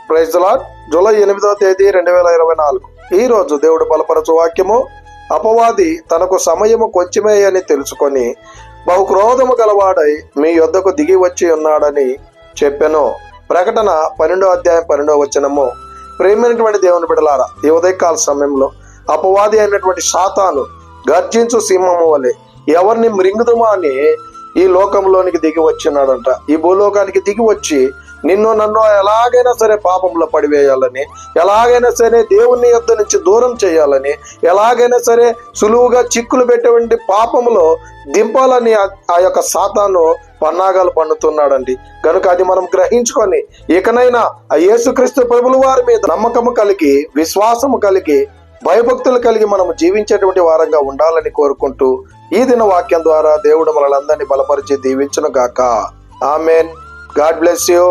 Praise the lord. July 8వ తేదీ 2024. ఈ రోజు దేవుడు బలపరచు వాక్యము, అపవాది తనకు సమయము కొంచెమే అని తెలుసుకొని బహుక్రోధము గలవాడై మీ యొద్దకు దిగి వచ్చి ఉన్నాడని చెప్పెను. ప్రకటన 12వ అధ్యాయం 12వ వచనము. ప్రేమైనటువంటి దేవుని బిడ్డలారా, ఈ ఉదయకాల సమయంలో అపవాది అయినటువంటి సాతాను గర్జించు సింహము వలె ఎవరిని మృంగుదుమా అని ఈ లోకంలోనికి దిగి వచ్చినాడంట. ఈ భూలోకానికి దిగి వచ్చి నిన్ను నన్ను ఎలాగైనా సరే పాపంలో పడివేయాలని, ఎలాగైనా సరే దేవుని యొద్ద నుంచి దూరం చేయాలని, ఎలాగైనా సరే సులువుగా చిక్కులు పెట్టేటువంటి పాపంలో దింపాలని ఆ యొక్క సాతాను పన్నాగాలు పన్నుతున్నాడండి. కనుక అది మనం గ్రహించుకొని ఇకనైనా ఆ యేసుక్రీస్తు ప్రభుల వారి మీద నమ్మకము కలిగి, విశ్వాసము కలిగి, భయభక్తులు కలిగి మనం జీవించేటువంటి వారంగా ఉండాలని కోరుకుంటూ ఈ దిన వాక్యం ద్వారా దేవుడు మనలందరినీ బలపరిచి దీవించును గాక. ఆమెన్. God bless you.